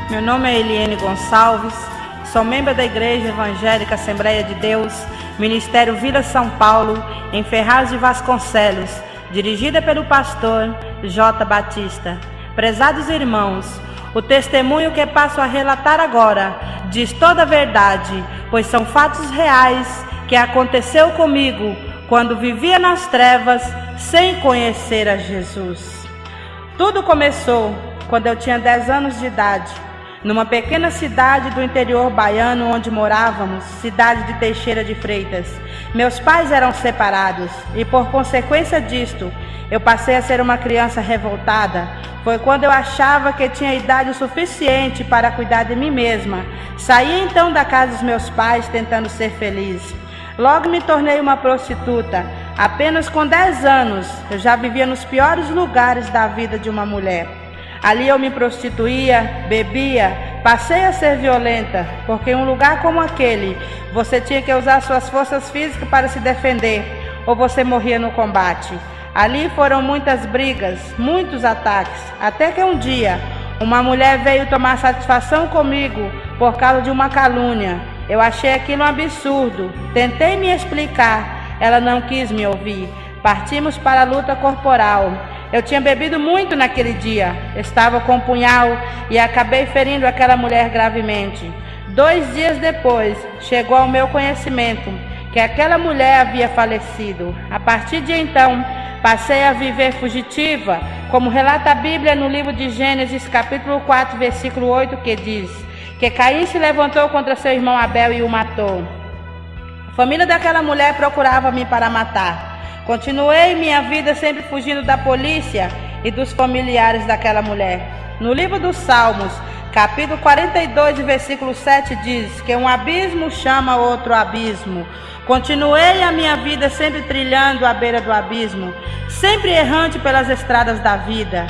Meu nome é Eliane Gonçalves, sou membro da Igreja Evangélica Assembleia de Deus, Ministério Vila São Paulo, em Ferraz de Vasconcelos, dirigida pelo pastor J. Batista. Prezados irmãos, o testemunho que passo a relatar agora diz toda a verdade, pois são fatos reais que aconteceu comigo quando vivia nas trevas sem conhecer a Jesus. Tudo começou quando eu tinha 10 anos de idade, numa pequena cidade do interior baiano onde morávamos, cidade de Teixeira de Freitas. Meus pais eram separados e, por consequência disto, eu passei a ser uma criança revoltada. Foi quando eu achava que tinha idade suficiente para cuidar de mim mesma. Saí então da casa dos meus pais tentando ser feliz. Logo me tornei uma prostituta. Apenas com 10 anos, eu já vivia nos piores lugares da vida de uma mulher. Ali eu me prostituía, bebia, passei a ser violenta, porque em um lugar como aquele, você tinha que usar suas forças físicas para se defender, ou você morria no combate. Ali foram muitas brigas, muitos ataques, até que um dia, uma mulher veio tomar satisfação comigo por causa de uma calúnia. Eu achei aquilo um absurdo, tentei me explicar, ela não quis me ouvir. Partimos para a luta corporal. Eu tinha bebido muito naquele dia, estava com um punhal e acabei ferindo aquela mulher gravemente. 2 dias depois, chegou ao meu conhecimento que aquela mulher havia falecido. A partir de então, passei a viver fugitiva, como relata a Bíblia no livro de Gênesis, capítulo 4, versículo 8, que diz que Caim se levantou contra seu irmão Abel e o matou. A família daquela mulher procurava-me para matar. Continuei minha vida sempre fugindo da polícia e dos familiares daquela mulher. No livro dos Salmos, capítulo 42, versículo 7, diz que um abismo chama outro abismo. Continuei a minha vida sempre trilhando à beira do abismo, sempre errante pelas estradas da vida,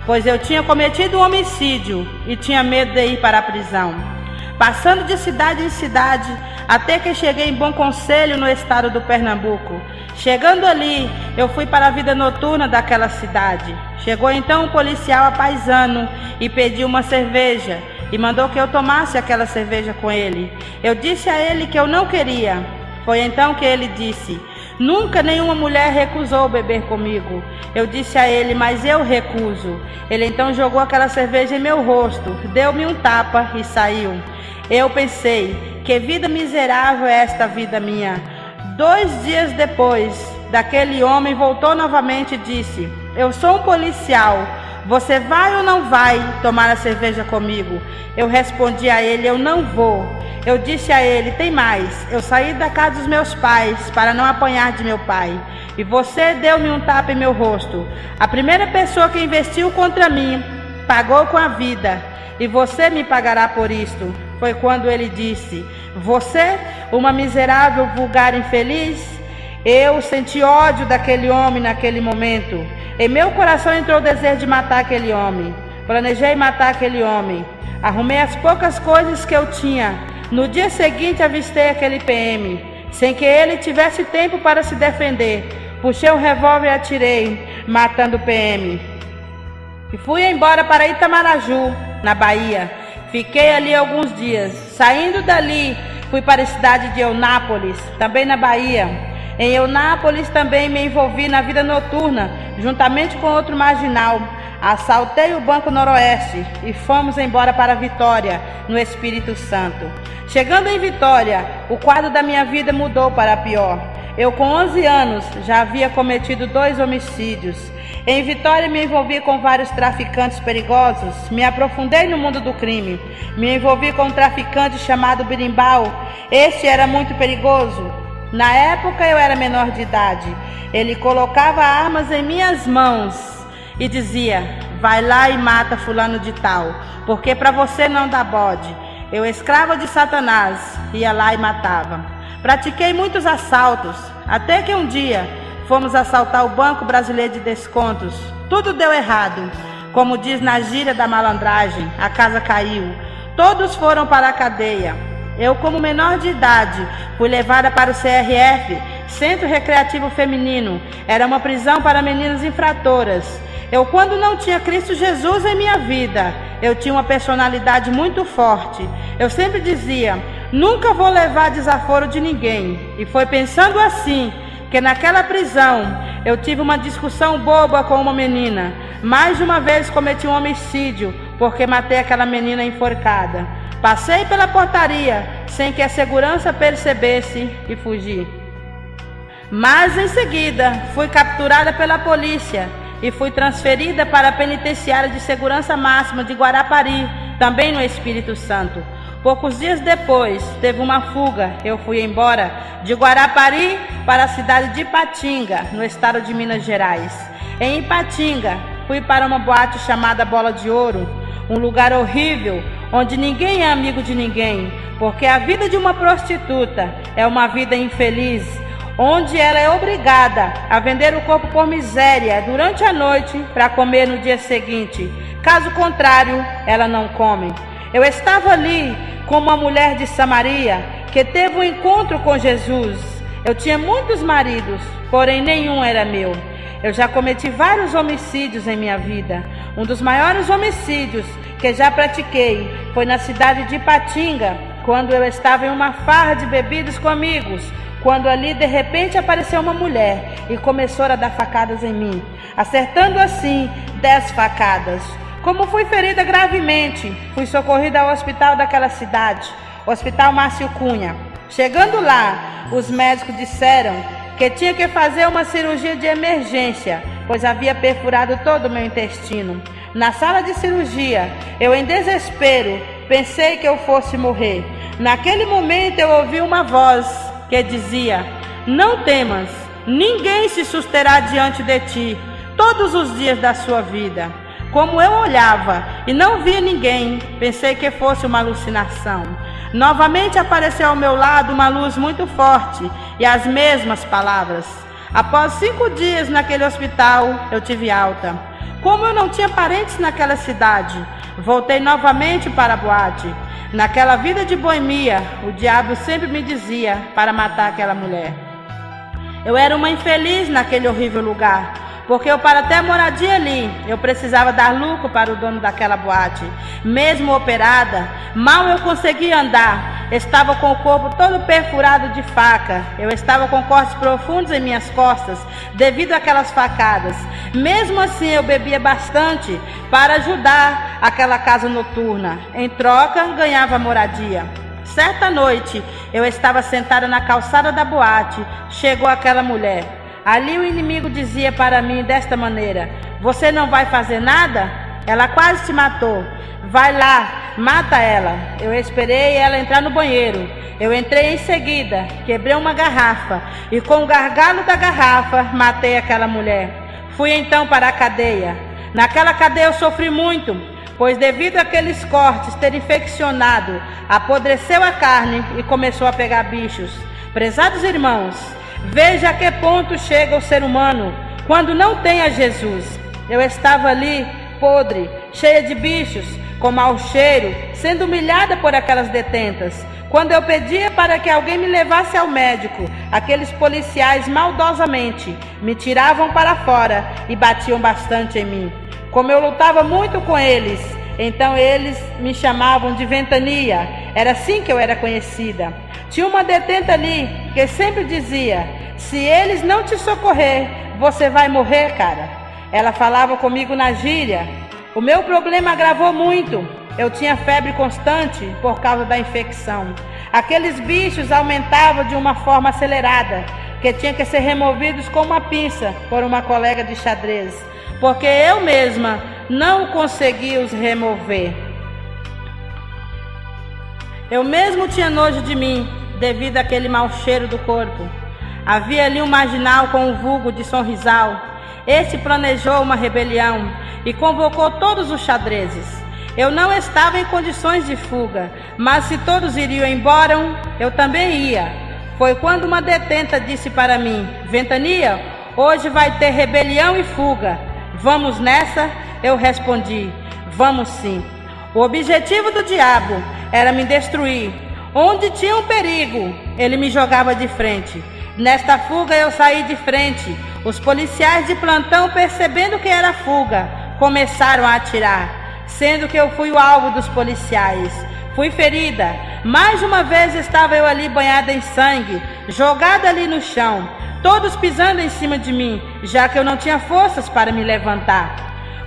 pois eu tinha cometido um homicídio e tinha medo de ir para a prisão. Passando de cidade em cidade, até que cheguei em Bom Conselho, no estado do Pernambuco. Chegando ali, eu fui para a vida noturna daquela cidade. Chegou então um policial apaisano e pediu uma cerveja e mandou que eu tomasse aquela cerveja com ele. Eu disse a ele que eu não queria. Foi então que ele disse: nunca nenhuma mulher recusou beber comigo. Eu disse a ele: mas eu recuso. Ele então jogou aquela cerveja em meu rosto, deu-me um tapa e saiu. Eu pensei: que vida miserável é esta vida minha. 2 dias depois, daquele homem voltou novamente e disse: eu sou um policial, você vai ou não vai tomar a cerveja comigo? Eu respondi a ele: eu não vou. Eu disse a ele: tem mais, eu saí da casa dos meus pais para não apanhar de meu pai, e você deu-me um tapa em meu rosto. A primeira pessoa que investiu contra mim pagou com a vida, e você me pagará por isto. Foi quando ele disse: você, uma miserável, vulgar infeliz? Eu senti ódio daquele homem naquele momento. Em meu coração entrou o desejo de matar aquele homem. Planejei matar aquele homem. Arrumei as poucas coisas que eu tinha. No dia seguinte avistei aquele PM, sem que ele tivesse tempo para se defender. Puxei um revólver e atirei, matando o PM. E fui embora para Itamaraju, na Bahia. Fiquei ali alguns dias. Saindo dali, fui para a cidade de Eunápolis, também na Bahia. Em Eunápolis também me envolvi na vida noturna, juntamente com outro marginal. Assaltei o Banco Noroeste e fomos embora para Vitória, no Espírito Santo. Chegando em Vitória, o quadro da minha vida mudou para pior. Eu, com 11 anos, já havia cometido 2 homicídios. Em Vitória me envolvi com vários traficantes perigosos, me aprofundei no mundo do crime. Me envolvi com um traficante chamado Birimbau. Este era muito perigoso. Na época eu era menor de idade. Ele colocava armas em minhas mãos e dizia: vai lá e mata fulano de tal, porque para você não dá bode. Eu, escrava de Satanás, ia lá e matava. Pratiquei muitos assaltos, até que um dia fomos assaltar o Banco Brasileiro de Descontos. Tudo deu errado. Como diz na gíria da malandragem, a casa caiu. Todos foram para a cadeia. Eu, como menor de idade, fui levada para o CRF, Centro Recreativo Feminino. Era uma prisão para meninas infratoras. Eu, quando não tinha Cristo Jesus em minha vida, eu tinha uma personalidade muito forte. Eu sempre dizia, nunca vou levar desaforo de ninguém. E foi pensando assim, que naquela prisão eu tive uma discussão boba com uma menina. Mais de uma vez cometi um homicídio, porque matei aquela menina enforcada. Passei pela portaria, sem que a segurança percebesse, e fugi. Mas em seguida fui capturada pela polícia e fui transferida para a penitenciária de segurança máxima de Guarapari, também no Espírito Santo. Poucos dias depois, teve uma fuga. Eu fui embora de Guarapari para a cidade de Ipatinga, no estado de Minas Gerais. Em Ipatinga, fui para uma boate chamada Bola de Ouro, um lugar horrível, onde ninguém é amigo de ninguém, porque a vida de uma prostituta é uma vida infeliz, onde ela é obrigada a vender o corpo por miséria durante a noite para comer no dia seguinte. Caso contrário, ela não come. Eu estava ali com uma mulher de Samaria que teve um encontro com Jesus. Eu tinha muitos maridos, porém nenhum era meu. Eu já cometi vários homicídios em minha vida. Um dos maiores homicídios que já pratiquei foi na cidade de Ipatinga, quando eu estava em uma farra de bebidas com amigos, quando ali de repente apareceu uma mulher e começou a dar facadas em mim, acertando assim 10 facadas. Como fui ferida gravemente, fui socorrida ao hospital daquela cidade, o Hospital Márcio Cunha. Chegando lá, os médicos disseram que tinha que fazer uma cirurgia de emergência, pois havia perfurado todo o meu intestino. Na sala de cirurgia, eu em desespero, pensei que eu fosse morrer. Naquele momento eu ouvi uma voz que dizia, não temas, ninguém se susterá diante de ti, todos os dias da sua vida. Como eu olhava e não via ninguém, pensei que fosse uma alucinação. Novamente apareceu ao meu lado uma luz muito forte e as mesmas palavras. Após 5 dias naquele hospital, eu tive alta. Como eu não tinha parentes naquela cidade, voltei novamente para a boate. Naquela vida de boemia, o diabo sempre me dizia para matar aquela mulher. Eu era uma infeliz naquele horrível lugar, porque para ter moradia ali, eu precisava dar lucro para o dono daquela boate. Mesmo operada, mal eu conseguia andar. Estava com o corpo todo perfurado de faca. Eu estava com cortes profundos em minhas costas, devido àquelas facadas. Mesmo assim, eu bebia bastante para ajudar aquela casa noturna. Em troca, ganhava moradia. Certa noite, eu estava sentada na calçada da boate. Chegou aquela mulher. Ali o inimigo dizia para mim desta maneira, você não vai fazer nada? Ela quase te matou. Vai lá, mata ela. Eu esperei ela entrar no banheiro. Eu entrei em seguida, quebrei uma garrafa e com o gargalo da garrafa matei aquela mulher. Fui então para a cadeia. Naquela cadeia eu sofri muito, pois devido àqueles cortes ter infeccionado, apodreceu a carne e começou a pegar bichos. Prezados irmãos, veja a que ponto chega o ser humano quando não tem a Jesus. Eu estava ali, podre, cheia de bichos, com mau cheiro, sendo humilhada por aquelas detentas. Quando eu pedia para que alguém me levasse ao médico, aqueles policiais maldosamente me tiravam para fora e batiam bastante em mim. Como eu lutava muito com eles, então eles me chamavam de Ventania. Era assim que eu era conhecida. Tinha uma detenta ali que sempre dizia, se eles não te socorrer, você vai morrer, cara. Ela falava comigo na gíria. O meu problema agravou muito. Eu tinha febre constante por causa da infecção. Aqueles bichos aumentavam de uma forma acelerada, que tinha que ser removidos com uma pinça por uma colega de xadrez, porque eu mesma não conseguia os remover. Eu mesmo tinha nojo de mim, devido àquele mau cheiro do corpo. Havia ali um marginal com o vulgo de Sorrisal. Este planejou uma rebelião e convocou todos os xadrezes. Eu não estava em condições de fuga, mas se todos iriam embora, eu também ia. Foi quando uma detenta disse para mim, Ventania, hoje vai ter rebelião e fuga. Vamos nessa? Eu respondi, vamos sim. O objetivo do diabo era me destruir. Onde tinha um perigo, ele me jogava de frente. Nesta fuga eu saí de frente. Os policiais de plantão, percebendo que era fuga, começaram a atirar. sendo que eu fui o alvo dos policiais. Fui ferida. Mais uma vez estava eu ali banhada em sangue, jogada ali no chão, todos pisando em cima de mim, já que eu não tinha forças para me levantar.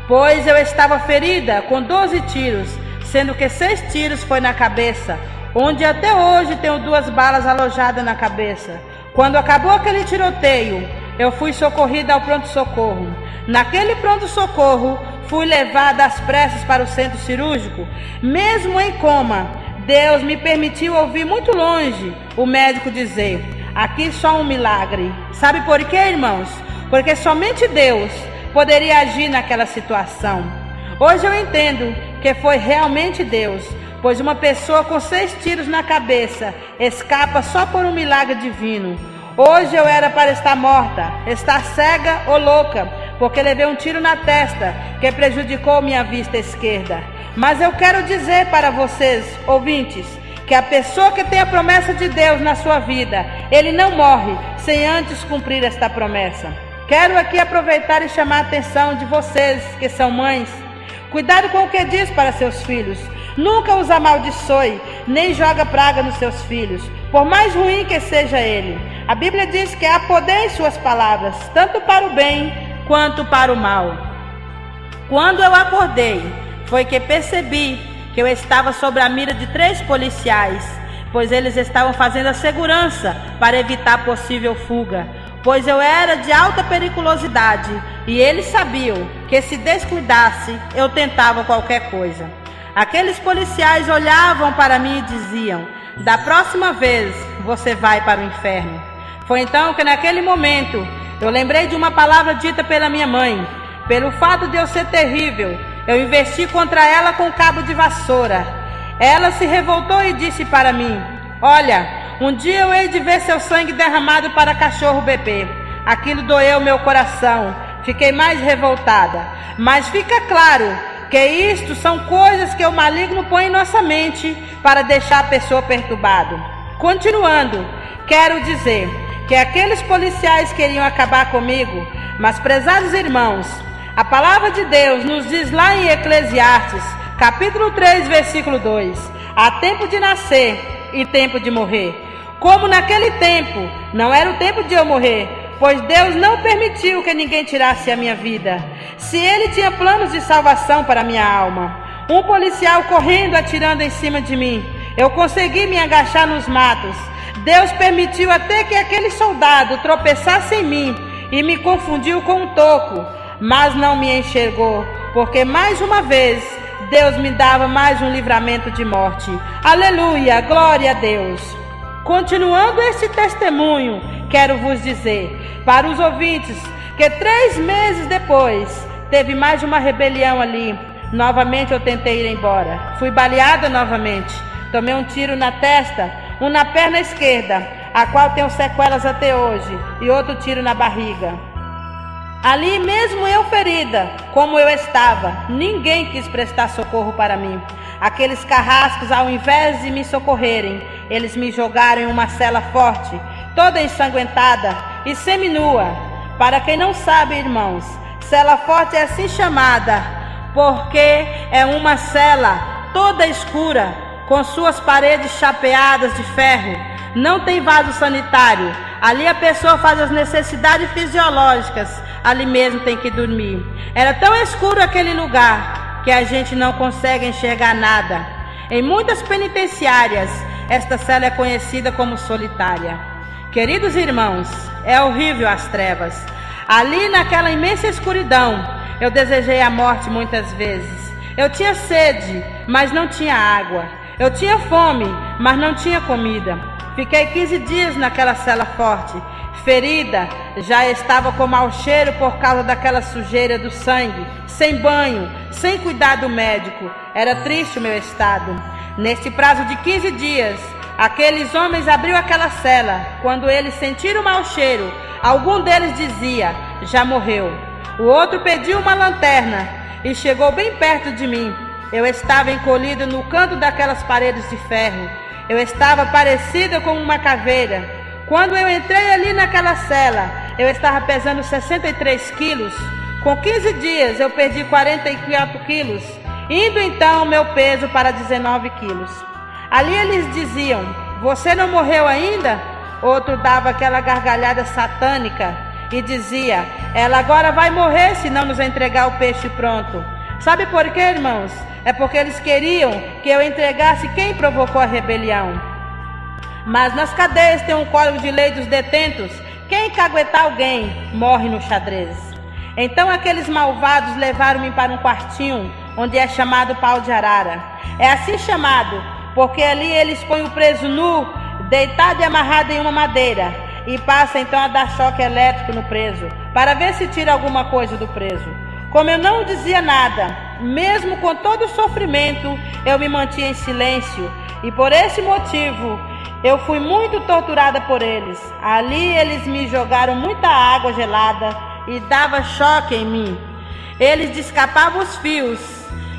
Pois eu estava ferida com 12 tiros, sendo que 6 tiros foi na cabeça, onde até hoje tenho 2 balas alojadas na cabeça. Quando acabou aquele tiroteio, eu fui socorrida ao pronto-socorro. Naquele pronto-socorro, fui levada às pressas para o centro cirúrgico. Mesmo em coma, Deus me permitiu ouvir muito longe o médico dizer: aqui só um milagre. Sabe por quê, irmãos? Porque somente Deus poderia agir naquela situação. Hoje eu entendo que foi realmente Deus, pois uma pessoa com 6 tiros na cabeça escapa só por um milagre divino. Hoje eu era para estar morta, estar cega ou louca, porque levei um tiro na testa que prejudicou minha vista esquerda. Mas eu quero dizer para vocês, ouvintes, que a pessoa que tem a promessa de Deus na sua vida, ele não morre sem antes cumprir esta promessa. Quero aqui aproveitar e chamar a atenção de vocês que são mães. Cuidado com o que diz para seus filhos. Nunca os amaldiçoe, nem joga praga nos seus filhos, por mais ruim que seja ele. A Bíblia diz que há poder em suas palavras, tanto para o bem quanto para o mal. Quando eu acordei, foi que percebi que eu estava sob a mira de 3 policiais, pois eles estavam fazendo a segurança para evitar possível fuga, pois eu era de alta periculosidade e eles sabiam que se descuidasse, eu tentava qualquer coisa. Aqueles policiais olhavam para mim e diziam: da próxima vez você vai para o inferno. Foi então que naquele momento eu lembrei de uma palavra dita pela minha mãe. Pelo fato de eu ser terrível, eu investi contra ela com um cabo de vassoura. Ela se revoltou e disse para mim: olha, um dia eu hei de ver seu sangue derramado para cachorro beber. Aquilo doeu meu coração, fiquei mais revoltada. Mas fica claro que isto são coisas que o maligno põe em nossa mente para deixar a pessoa perturbada. Continuando, quero dizer que aqueles policiais queriam acabar comigo, mas, prezados irmãos, a palavra de Deus nos diz lá em Eclesiastes, capítulo 3, versículo 2, há tempo de nascer e tempo de morrer. Como naquele tempo não era o tempo de eu morrer, pois Deus não permitiu que ninguém tirasse a minha vida. Se Ele tinha planos de salvação para a minha alma, um policial correndo, atirando em cima de mim, eu consegui me agachar nos matos. Deus permitiu até que aquele soldado tropeçasse em mim e me confundiu com um toco, mas não me enxergou, porque mais uma vez Deus me dava mais um livramento de morte. Aleluia, glória a Deus. Continuando este testemunho, quero vos dizer para os ouvintes que 3 meses depois teve mais uma rebelião ali. Novamente eu tentei ir embora. Fui baleada novamente. Tomei um tiro na testa, um na perna esquerda, a qual tenho sequelas até hoje, e outro tiro na barriga. Ali mesmo eu ferida, como eu estava, ninguém quis prestar socorro para mim. Aqueles carrascos, ao invés de me socorrerem, eles me jogaram em uma cela forte, toda ensanguentada e seminua. Para quem não sabe, irmãos, cela forte é assim chamada, porque é uma cela toda escura, com suas paredes chapeadas de ferro. Não tem vaso sanitário. Ali a pessoa faz as necessidades fisiológicas, ali mesmo tem que dormir. Era tão escuro aquele lugar que a gente não consegue enxergar nada. Em muitas penitenciárias, esta cela é conhecida como solitária. Queridos irmãos, é horrível as trevas. Ali naquela imensa escuridão, eu desejei a morte muitas vezes. Eu tinha sede, mas não tinha água. Eu tinha fome, mas não tinha comida. Fiquei 15 dias naquela cela forte, ferida, já estava com mau cheiro por causa daquela sujeira do sangue, sem banho, sem cuidado médico. Era triste o meu estado. Neste prazo de 15 dias, aqueles homens abriram aquela cela. Quando eles sentiram o mau cheiro, algum deles dizia: já morreu. O outro pediu uma lanterna e chegou bem perto de mim. Eu estava encolhida no canto daquelas paredes de ferro. Eu estava parecida com uma caveira. Quando eu entrei ali naquela cela, eu estava pesando 63 quilos. Com 15 dias eu perdi 44 quilos. indo então o meu peso para 19 quilos. Ali eles diziam: você não morreu ainda? Outro dava aquela gargalhada satânica e dizia: ela agora vai morrer se não nos entregar o peixe pronto. Sabe por quê, irmãos? É porque eles queriam que eu entregasse quem provocou a rebelião. Mas nas cadeias tem um código de lei dos detentos: quem caguetar alguém morre no xadrez. Então aqueles malvados levaram-me para um quartinho, onde é chamado pau de arara. É assim chamado, porque ali eles põem o preso nu, deitado e amarrado em uma madeira, e passa então a dar choque elétrico no preso, para ver se tira alguma coisa do preso. Como eu não dizia nada, mesmo com todo o sofrimento, eu me mantinha em silêncio, e por esse motivo eu fui muito torturada por eles. Ali eles me jogaram muita água gelada e dava choque em mim. Eles descapavam os fios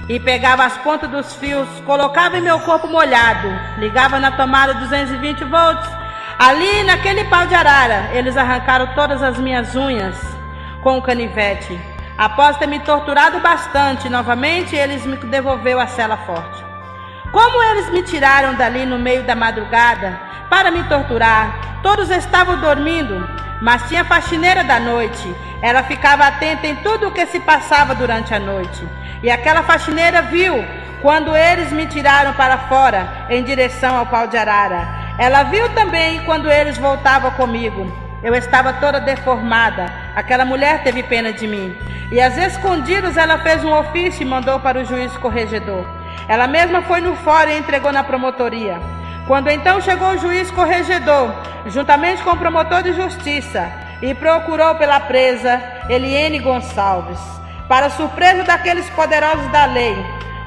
e pegavam as pontas dos fios, colocavam em meu corpo molhado, ligavam na tomada 220 volts. Ali naquele pau de arara, eles arrancaram todas as minhas unhas com o canivete. Após ter me torturado bastante, novamente eles me devolveram à cela forte. Como eles me tiraram dali no meio da madrugada para me torturar, todos estavam dormindo, mas tinha a faxineira da noite. Ela ficava atenta em tudo o que se passava durante a noite. E aquela faxineira viu quando eles me tiraram para fora em direção ao pau de arara. Ela viu também quando eles voltavam comigo. Eu estava toda deformada. Aquela mulher teve pena de mim. E às escondidas ela fez um ofício e mandou para o juiz corregedor. Ela mesma foi no fórum e entregou na promotoria. Quando então chegou o juiz corregedor, juntamente com o promotor de justiça, e procurou pela presa Eliene Gonçalves. Para surpresa daqueles poderosos da lei,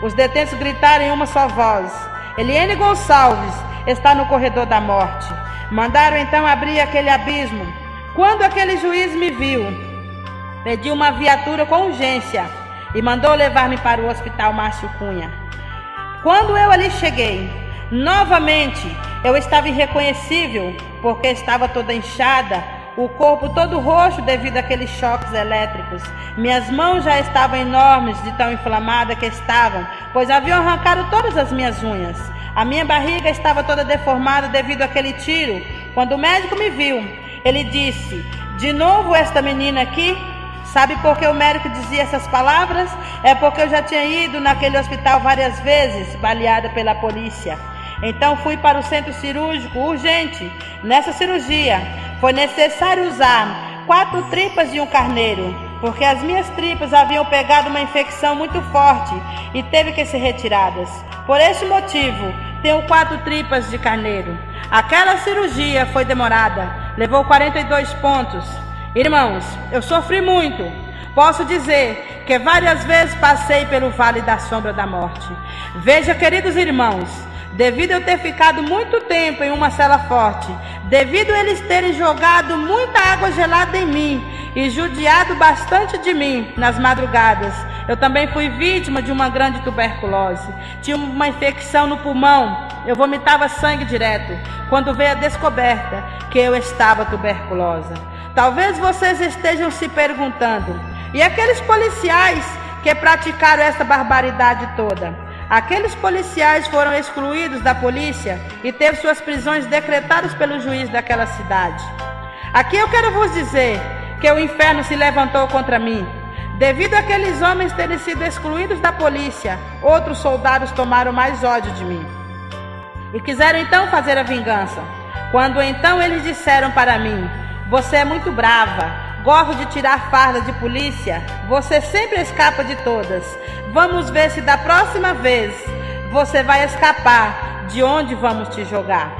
os detentos gritaram em uma só voz: Eliene Gonçalves está no corredor da morte. Mandaram então abrir aquele abismo. Quando aquele juiz me viu, pediu uma viatura com urgência e mandou levar-me para o hospital Márcio Cunha. Quando eu ali cheguei, novamente eu estava irreconhecível, porque estava toda inchada, o corpo todo roxo devido àqueles choques elétricos. Minhas mãos já estavam enormes de tão inflamadas que estavam, pois haviam arrancado todas as minhas unhas. A minha barriga estava toda deformada devido àquele tiro. Quando o médico me viu, ele disse: de novo esta menina aqui? Sabe por que o médico dizia essas palavras? É porque eu já tinha ido naquele hospital várias vezes, baleada pela polícia. Então fui para o centro cirúrgico urgente. Nessa cirurgia foi necessário usar 4 tripas de um carneiro, porque as minhas tripas haviam pegado uma infecção muito forte e teve que ser retiradas. Por esse motivo, tenho 4 tripas de carneiro. Aquela cirurgia foi demorada, levou 42 pontos. Irmãos, eu sofri muito. Posso dizer que várias vezes passei pelo vale da sombra da morte. Veja, queridos irmãos, devido eu ter ficado muito tempo em uma cela forte, devido eles terem jogado muita água gelada em mim e judiado bastante de mim nas madrugadas, eu também fui vítima de uma grande tuberculose. Tinha uma infecção no pulmão, eu vomitava sangue direto, quando veio a descoberta que eu estava tuberculosa. Talvez vocês estejam se perguntando: e aqueles policiais que praticaram essa barbaridade toda? Aqueles policiais foram excluídos da polícia e teve suas prisões decretadas pelo juiz daquela cidade. Aqui eu quero vos dizer que o inferno se levantou contra mim. Devido àqueles homens terem sido excluídos da polícia, outros soldados tomaram mais ódio de mim e quiseram então fazer a vingança. Quando então eles disseram para mim: você é muito brava, gosta de tirar farda de polícia, você sempre escapa de todas. Vamos ver se da próxima vez você vai escapar de onde vamos te jogar.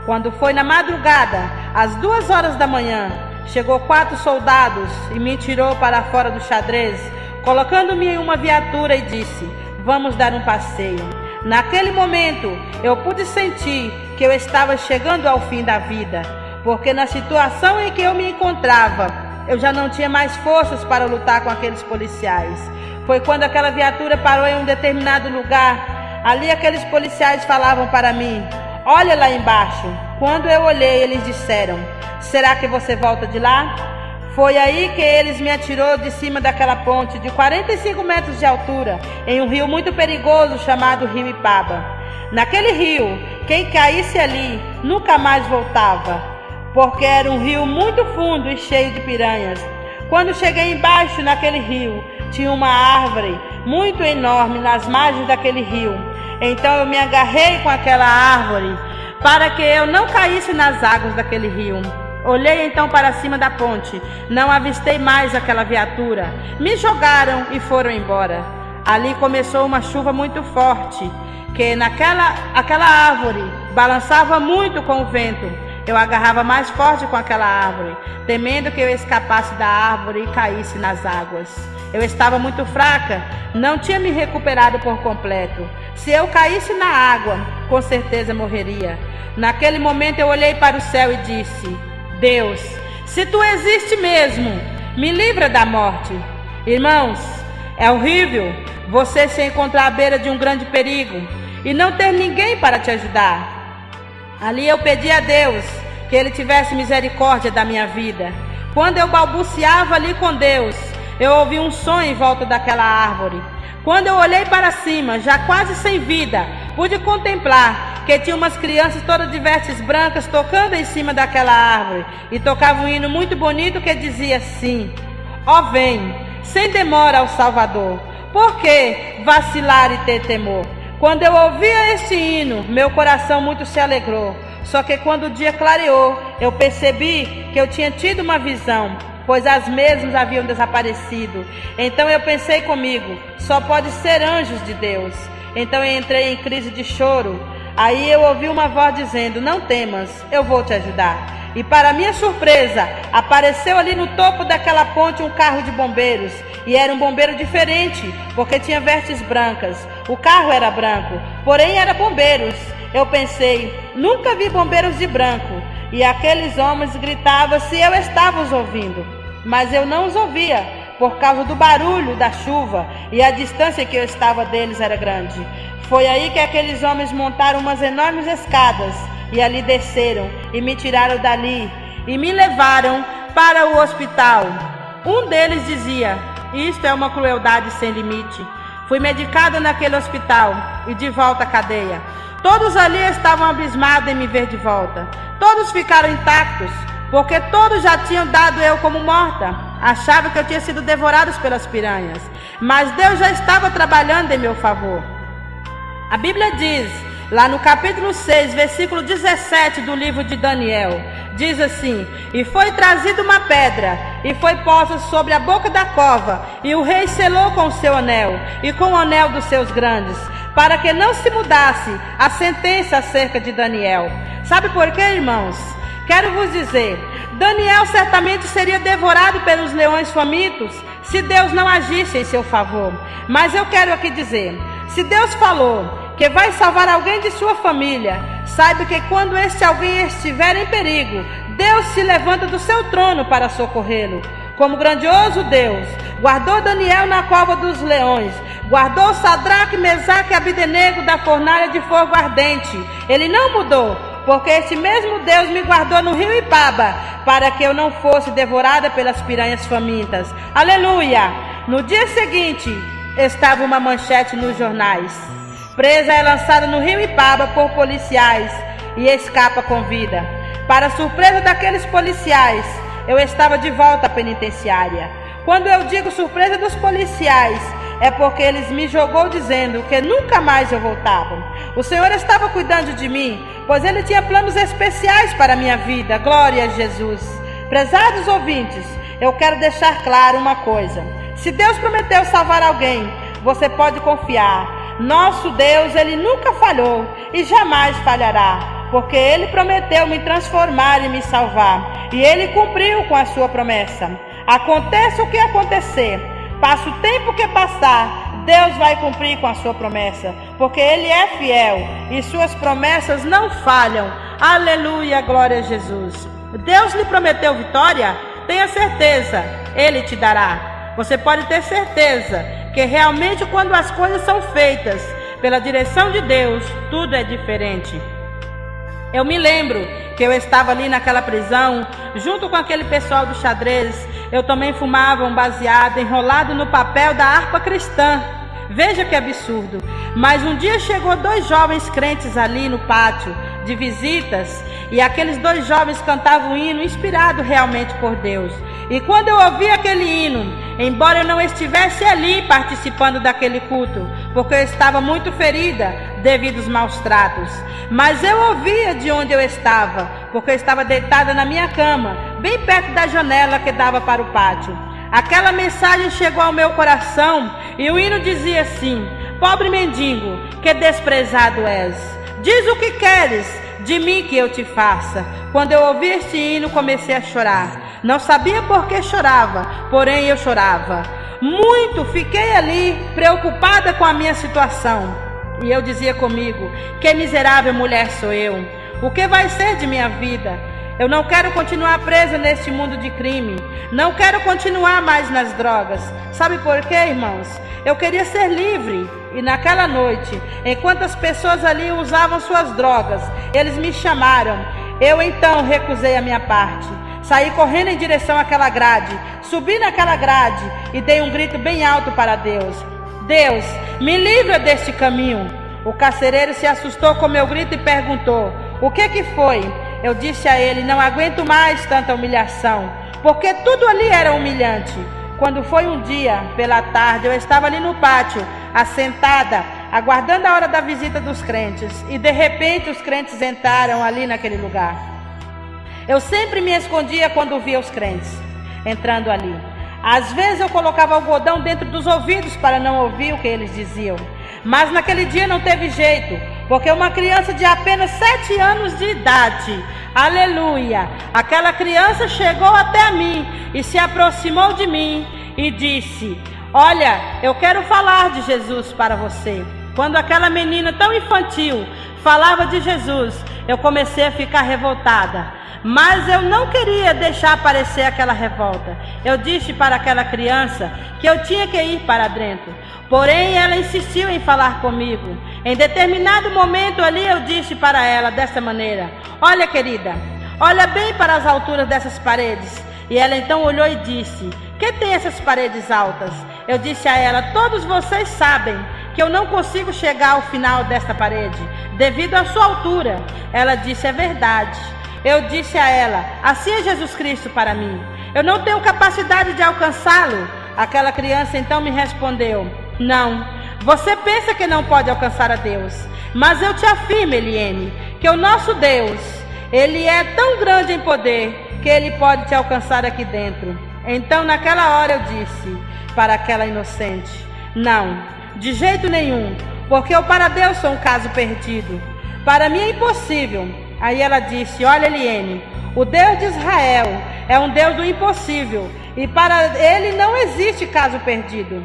Quando foi na madrugada, às 2 horas da manhã, chegou 4 soldados e me tirou para fora do xadrez, colocando-me em uma viatura e disse: vamos dar um passeio. Naquele momento, eu pude sentir que eu estava chegando ao fim da vida, porque na situação em que eu me encontrava, eu já não tinha mais forças para lutar com aqueles policiais. Foi quando aquela viatura parou em um determinado lugar. Ali aqueles policiais falavam para mim: olha lá embaixo. Quando eu olhei, eles disseram: será que você volta de lá? Foi aí que eles me atirou de cima daquela ponte de 45 metros de altura, em um rio muito perigoso chamado Rio Ipaba. Naquele rio, quem caísse ali nunca mais voltava, porque era um rio muito fundo e cheio de piranhas. Quando cheguei embaixo naquele rio, tinha uma árvore muito enorme nas margens daquele rio. Então eu me agarrei com aquela árvore para que eu não caísse nas águas daquele rio. Olhei então para cima da ponte, não avistei mais aquela viatura. Me jogaram e foram embora. Ali começou uma chuva muito forte, que aquela árvore balançava muito com o vento. Eu agarrava mais forte com aquela árvore, temendo que eu escapasse da árvore e caísse nas águas. Eu estava muito fraca, não tinha me recuperado por completo. Se eu caísse na água, com certeza morreria. Naquele momento eu olhei para o céu e disse: Deus, se tu existe mesmo, me livra da morte. Irmãos, é horrível você se encontrar à beira de um grande perigo e não ter ninguém para te ajudar. Ali eu pedi a Deus que Ele tivesse misericórdia da minha vida. Quando eu balbuciava ali com Deus, eu ouvi um som em volta daquela árvore. Quando eu olhei para cima, já quase sem vida, pude contemplar que tinha umas crianças todas de vestes brancas tocando em cima daquela árvore e tocavam um hino muito bonito que dizia assim: ó, vem, sem demora ao Salvador, por que vacilar e ter temor? Quando eu ouvia este hino, meu coração muito se alegrou. Só que quando o dia clareou, eu percebi que eu tinha tido uma visão, pois as mesmas haviam desaparecido. Então eu pensei comigo: só pode ser anjos de Deus. Então eu entrei em crise de choro. Aí eu ouvi uma voz dizendo: não temas, eu vou te ajudar. E para minha surpresa, apareceu ali no topo daquela ponte um carro de bombeiros. E era um bombeiro diferente, porque tinha vestes brancas. O carro era branco, porém era bombeiros. Eu pensei: nunca vi bombeiros de branco. E aqueles homens gritavam se eu estava os ouvindo. Mas eu não os ouvia, por causa do barulho da chuva, e a distância que eu estava deles era grande. Foi aí que aqueles homens montaram umas enormes escadas, e ali desceram, e me tiraram dali, e me levaram para o hospital. Um deles dizia: isto é uma crueldade sem limite. Fui medicada naquele hospital, e de volta à cadeia. Todos ali estavam abismados em me ver de volta. Todos ficaram intactos, porque todos já tinham dado eu como morta. Achavam que eu tinha sido devorado pelas piranhas. Mas Deus já estava trabalhando em meu favor. A Bíblia diz, lá no capítulo 6, versículo 17 do livro de Daniel, diz assim: e foi trazida uma pedra, e foi posta sobre a boca da cova, e o rei selou com o seu anel, e com o anel dos seus grandes, para que não se mudasse a sentença acerca de Daniel. Sabe por quê, irmãos? Quero vos dizer, Daniel certamente seria devorado pelos leões famintos, se Deus não agisse em seu favor. Mas eu quero aqui dizer, se Deus falou que vai salvar alguém de sua família, saiba que quando este alguém estiver em perigo, Deus se levanta do seu trono para socorrê-lo. Como grandioso Deus, guardou Daniel na cova dos leões, guardou Sadraque, Mesaque e Abdenego da fornalha de fogo ardente. Ele não mudou, porque esse mesmo Deus me guardou no rio Ipaba, para que eu não fosse devorada pelas piranhas famintas. Aleluia! No dia seguinte, estava uma manchete nos jornais: presa é lançada no rio Ipaba por policiais e escapa com vida. Para surpresa daqueles policiais, eu estava de volta à penitenciária. Quando eu digo surpresa dos policiais, é porque eles me jogou dizendo que nunca mais eu voltava. O Senhor estava cuidando de mim, pois Ele tinha planos especiais para a minha vida. Glória a Jesus. Prezados ouvintes, eu quero deixar claro uma coisa: se Deus prometeu salvar alguém, você pode confiar. Nosso Deus, Ele nunca falhou e jamais falhará, porque Ele prometeu me transformar e me salvar, e Ele cumpriu com a sua promessa. Aconteça o que acontecer, passe o tempo que passar, Deus vai cumprir com a sua promessa, porque Ele é fiel e suas promessas não falham. Aleluia, glória a Jesus. Deus lhe prometeu vitória? Tenha certeza, Ele te dará. Você pode ter certeza que realmente quando as coisas são feitas pela direção de Deus, tudo é diferente. Eu me lembro que eu estava ali naquela prisão, junto com aquele pessoal do xadrez, eu também fumava um baseado enrolado no papel da harpa cristã. Veja que absurdo. Mas um dia chegou 2 jovens crentes ali no pátio de visitas, e aqueles 2 jovens cantavam um hino inspirado realmente por Deus. E quando eu ouvi aquele hino, embora eu não estivesse ali participando daquele culto, porque eu estava muito ferida devido aos maus tratos, mas eu ouvia de onde eu estava, porque eu estava deitada na minha cama, bem perto da janela que dava para o pátio. Aquela mensagem chegou ao meu coração e o hino dizia assim: pobre mendigo, que desprezado és, diz o que queres de mim que eu te faça. Quando eu ouvi este hino, comecei a chorar. Não sabia por que chorava, porém eu chorava muito. Fiquei ali preocupada com a minha situação, e eu dizia comigo: que miserável mulher sou eu, o que vai ser de minha vida? Eu não quero continuar presa neste mundo de crime, não quero continuar mais nas drogas. Sabe por quê, irmãos? Eu queria ser livre. E naquela noite, enquanto as pessoas ali usavam suas drogas, eles me chamaram. Eu então recusei a minha parte. Saí correndo em direção àquela grade, subi naquela grade e dei um grito bem alto para Deus: Deus, me livra deste caminho. O carcereiro se assustou com meu grito e perguntou: o que foi? Eu disse a ele: não aguento mais tanta humilhação, porque tudo ali era humilhante. Quando foi um dia, pela tarde, eu estava ali no pátio, assentada, aguardando a hora da visita dos crentes, e de repente os crentes entraram ali naquele lugar. Eu sempre me escondia quando via os crentes entrando ali. Às vezes eu colocava algodão dentro dos ouvidos para não ouvir o que eles diziam. Mas naquele dia não teve jeito, porque uma criança de apenas 7 anos de idade, aleluia, aquela criança chegou até mim e se aproximou de mim e disse: olha, eu quero falar de Jesus para você. Quando aquela menina tão infantil falava de Jesus, eu comecei a ficar revoltada. Mas eu não queria deixar aparecer aquela revolta. Eu disse para aquela criança que eu tinha que ir para dentro. Porém, ela insistiu em falar comigo. Em determinado momento ali, eu disse para ela dessa maneira: olha, querida, olha bem para as alturas dessas paredes. E ela então olhou e disse: que tem essas paredes altas? Eu disse a ela: todos vocês sabem que eu não consigo chegar ao final desta parede, devido à sua altura. Ela disse: é verdade. Eu disse a ela: assim é Jesus Cristo para mim, eu não tenho capacidade de alcançá-lo. Aquela criança então me respondeu: não, você pensa que não pode alcançar a Deus, mas eu te afirmo, Eliene, que o nosso Deus, Ele é tão grande em poder, que Ele pode te alcançar aqui dentro. Então naquela hora eu disse para aquela inocente: não, de jeito nenhum, porque eu para Deus sou um caso perdido, para mim é impossível. Aí ela disse: olha, Eliene, o Deus de Israel é um Deus do impossível, e para Ele não existe caso perdido.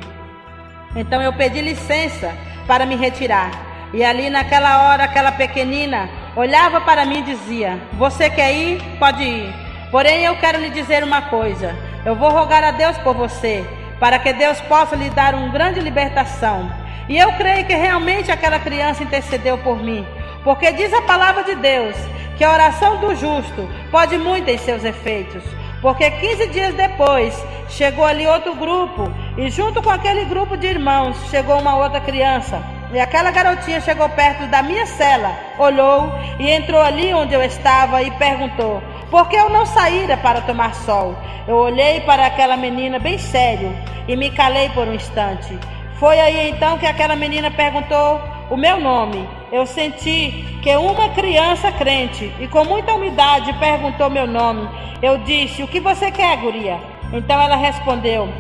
Então eu pedi licença para me retirar, e ali naquela hora aquela pequenina olhava para mim e dizia: você quer ir? Pode ir, porém eu quero lhe dizer uma coisa, eu vou rogar a Deus por você, para que Deus possa lhe dar uma grande libertação. E eu creio que realmente aquela criança intercedeu por mim, porque diz a palavra de Deus que a oração do justo pode muito em seus efeitos. Porque 15 dias depois chegou ali outro grupo, e junto com aquele grupo de irmãos chegou uma outra criança, e aquela garotinha chegou perto da minha cela, olhou e entrou ali onde eu estava e perguntou: por que eu não saíra para tomar sol? Eu olhei para aquela menina bem sério e me calei por um instante. Foi aí então que aquela menina perguntou o meu nome. Eu senti que uma criança crente e com muita humildade perguntou meu nome. Eu disse: o que você quer, guria? Então ela respondeu: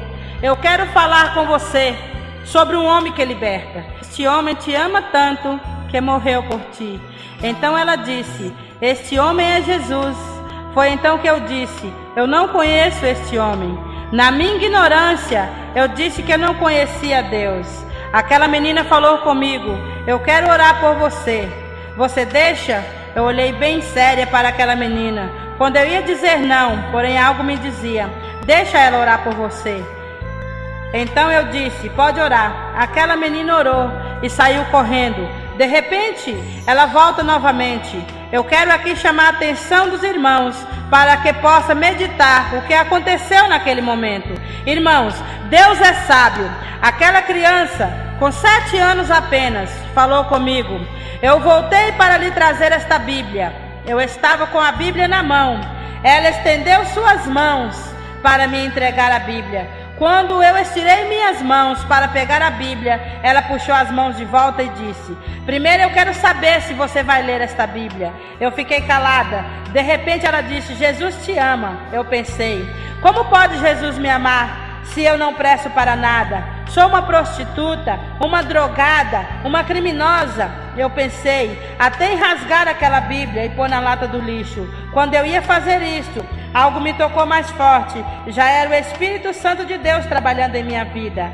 eu quero falar com você sobre um homem que liberta. Este homem te ama tanto que morreu por ti. Então ela disse: este homem é Jesus. Foi então que eu disse: eu não conheço este homem. Na minha ignorância, eu disse que eu não conhecia Deus. Aquela menina falou comigo: eu quero orar por você. Você deixa? Eu olhei bem séria para aquela menina. Quando eu ia dizer não, porém algo me dizia: deixa ela orar por você. Então eu disse: pode orar. Aquela menina orou e saiu correndo. De repente, ela volta novamente. eu quero aqui chamar a atenção dos irmãos para que possa meditar o que aconteceu naquele momento. Irmãos, Deus é sábio. Aquela criança, com 7 anos apenas, falou comigo. Eu voltei para lhe trazer esta Bíblia. Eu estava com a Bíblia na mão. Ela estendeu suas mãos para me entregar a Bíblia. Quando eu estirei minhas mãos para pegar a Bíblia, ela puxou as mãos de volta e disse: primeiro eu quero saber se você vai ler esta Bíblia. Eu fiquei calada. De repente ela disse: Jesus te ama. Eu pensei: como pode Jesus me amar se eu não presto para nada? Sou uma prostituta, uma drogada, uma criminosa. Eu pensei até em rasgar aquela Bíblia e pôr na lata do lixo. Quando eu ia fazer isto, algo me tocou mais forte. Já era o Espírito Santo de Deus trabalhando em minha vida.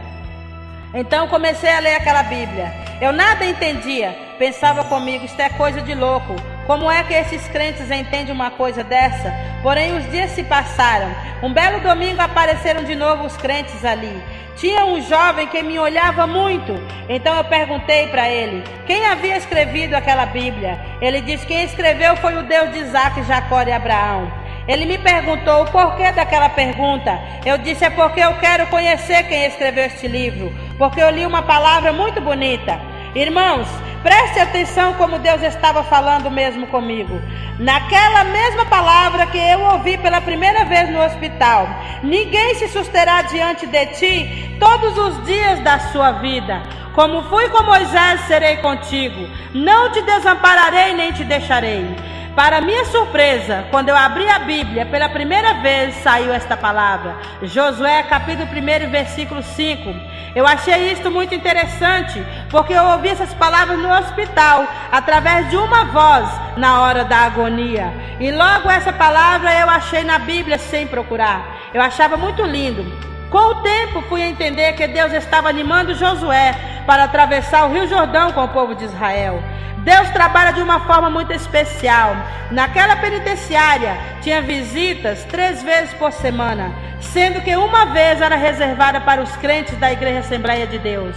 Então comecei a ler aquela Bíblia. Eu nada entendia. Pensava comigo: isto é coisa de louco. Como é que esses crentes entendem uma coisa dessa? Porém os dias se passaram. Um belo domingo apareceram de novo os crentes ali. Tinha um jovem que me olhava muito. Então eu perguntei para ele quem havia escrevido aquela Bíblia. Ele disse: quem escreveu foi o Deus de Isaac, Jacó e Abraão. Ele me perguntou o porquê daquela pergunta. Eu disse: é porque eu quero conhecer quem escreveu este livro, porque eu li uma palavra muito bonita. Irmãos, preste atenção como Deus estava falando mesmo comigo. Naquela mesma palavra que eu ouvi pela primeira vez no hospital: ninguém se susterá diante de ti todos os dias da sua vida. Como fui com Moisés, serei contigo. Não te desampararei nem te deixarei. Para minha surpresa, quando eu abri a Bíblia pela primeira vez, saiu esta palavra. Josué capítulo 1, versículo 5. Eu achei isto muito interessante, porque eu ouvi essas palavras no hospital, através de uma voz, na hora da agonia. E logo essa palavra eu achei na Bíblia sem procurar. Eu achava muito lindo. Com o tempo fui entender que Deus estava animando Josué para atravessar o Rio Jordão com o povo de Israel. Deus trabalha de uma forma muito especial. Naquela penitenciária tinha visitas 3 vezes por semana, sendo que uma vez era reservada para os crentes da Igreja Assembleia de Deus.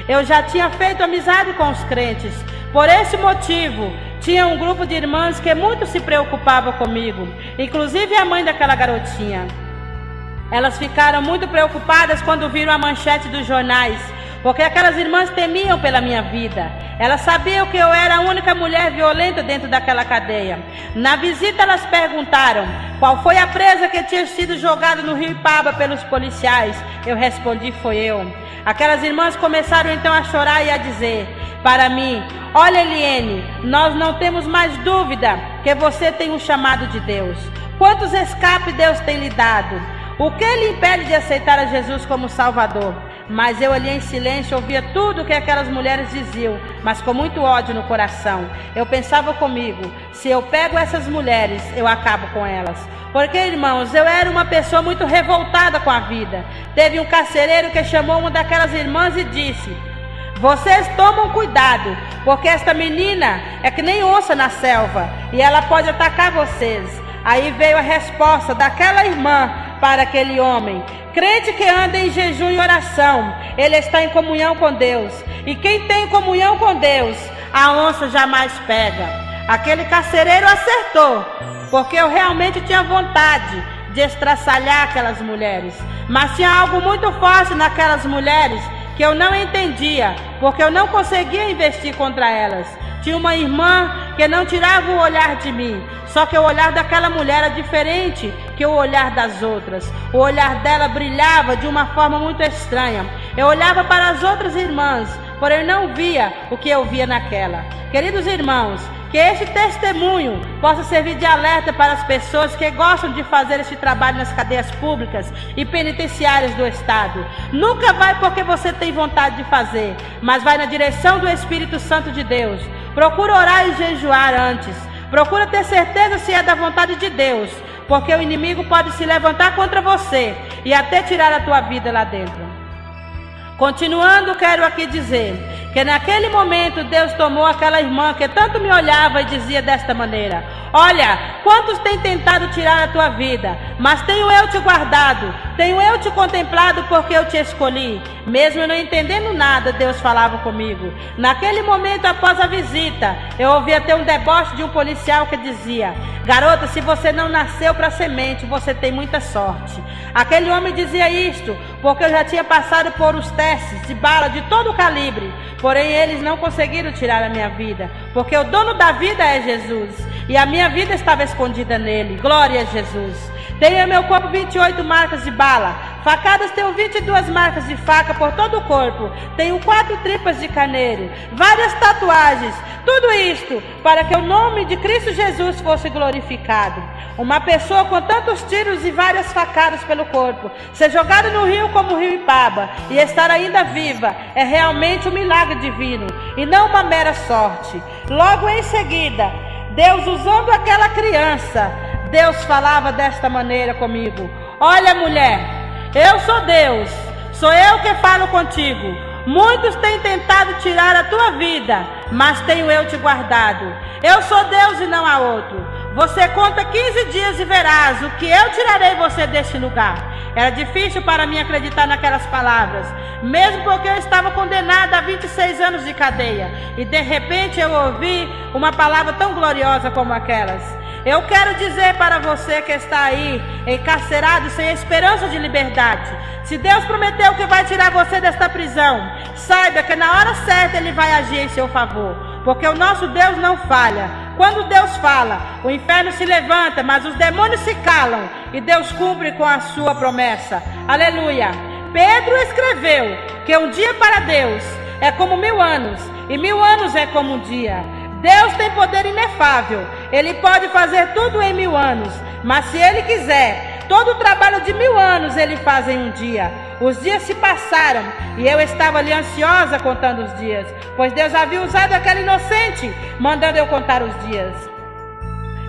Eu já tinha feito amizade com os crentes. Por esse motivo, tinha um grupo de irmãs que muito se preocupava comigo, inclusive a mãe daquela garotinha. Elas ficaram muito preocupadas quando viram a manchete dos jornais, porque aquelas irmãs temiam pela minha vida. Elas sabiam que eu era a única mulher violenta dentro daquela cadeia. Na visita elas perguntaram qual foi a presa que tinha sido jogada no rio Ipaba pelos policiais. Eu respondi: foi eu. Aquelas irmãs começaram então a chorar e a dizer para mim: olha, Eliene, nós não temos mais dúvida que você tem um chamado de Deus. Quantos escapes Deus tem lhe dado? O que lhe impede de aceitar a Jesus como Salvador? Mas eu ali em silêncio ouvia tudo o que aquelas mulheres diziam, mas com muito ódio no coração. Eu pensava comigo: se eu pego essas mulheres, eu acabo com elas. Porque, irmãos, eu era uma pessoa muito revoltada com a vida. Teve um carcereiro que chamou uma daquelas irmãs e disse: vocês tomam cuidado, porque esta menina é que nem onça na selva, e ela pode atacar vocês. Aí veio a resposta daquela irmã para aquele homem: crente que anda em jejum e oração, ele está em comunhão com Deus. E quem tem comunhão com Deus, a onça jamais pega. Aquele carcereiro acertou, porque eu realmente tinha vontade de estraçalhar aquelas mulheres. Mas tinha algo muito forte naquelas mulheres que eu não entendia, porque eu não conseguia investir contra elas. Tinha uma irmã que não tirava o olhar de mim. Só que o olhar daquela mulher era diferente que o olhar das outras. O olhar dela brilhava de uma forma muito estranha. Eu olhava para as outras irmãs, porém não via o que eu via naquela. Queridos irmãos, que este testemunho possa servir de alerta para as pessoas que gostam de fazer este trabalho nas cadeias públicas e penitenciárias do Estado. Nunca vai porque você tem vontade de fazer, mas vai na direção do Espírito Santo de Deus. Procura orar e jejuar antes. Procura ter certeza se é da vontade de Deus, porque o inimigo pode se levantar contra você e até tirar a tua vida lá dentro. Continuando, quero aqui dizer que naquele momento Deus tomou aquela irmã que tanto me olhava e dizia desta maneira: Olha, quantos têm tentado tirar a tua vida, mas tenho eu te guardado, tenho eu te contemplado porque eu te escolhi. Mesmo não entendendo nada, Deus falava comigo. Naquele momento, após a visita, eu ouvi até um deboche de um policial que dizia: garota, se você não nasceu para semente, você tem muita sorte. Aquele homem dizia isto porque eu já tinha passado por os testes de bala de todo o calibre, porém eles não conseguiram tirar a minha vida, porque o dono da vida é Jesus, e a minha vida estava escondida nele. Glória a Jesus. Tenho em meu corpo 28 marcas de bala, facadas tenho 22 marcas de faca por todo o corpo, tenho 4 tripas de carneiro, várias tatuagens, tudo isto para que o nome de Cristo Jesus fosse glorificado. Uma pessoa com tantos tiros e várias facadas pelo corpo, ser jogada no rio como o rio Ipaba e estar ainda viva, é realmente um milagre divino e não uma mera sorte. Logo em seguida, Deus usando aquela criança, Deus falava desta maneira comigo: olha, mulher, eu sou Deus, sou eu que falo contigo. Muitos têm tentado tirar a tua vida, mas tenho eu te guardado. Eu sou Deus e não há outro. Você conta 15 dias e verás o que eu tirarei você deste lugar. Era difícil para mim acreditar naquelas palavras, mesmo porque eu estava condenada a 26 anos de cadeia. E de repente eu ouvi uma palavra tão gloriosa como aquelas. Eu quero dizer para você que está aí, encarcerado, sem esperança de liberdade: se Deus prometeu que vai tirar você desta prisão, saiba que na hora certa Ele vai agir em seu favor, porque o nosso Deus não falha. Quando Deus fala, o inferno se levanta, mas os demônios se calam, e Deus cumpre com a sua promessa. Aleluia! Pedro escreveu que um dia para Deus é como 1000 anos, e 1000 anos é como um dia. Deus tem poder inefável, Ele pode fazer tudo em 1000 anos, mas se Ele quiser, todo o trabalho de 1000 anos Ele faz em um dia. Os dias se passaram e eu estava ali ansiosa contando os dias, pois Deus havia usado aquela inocente, mandando eu contar os dias.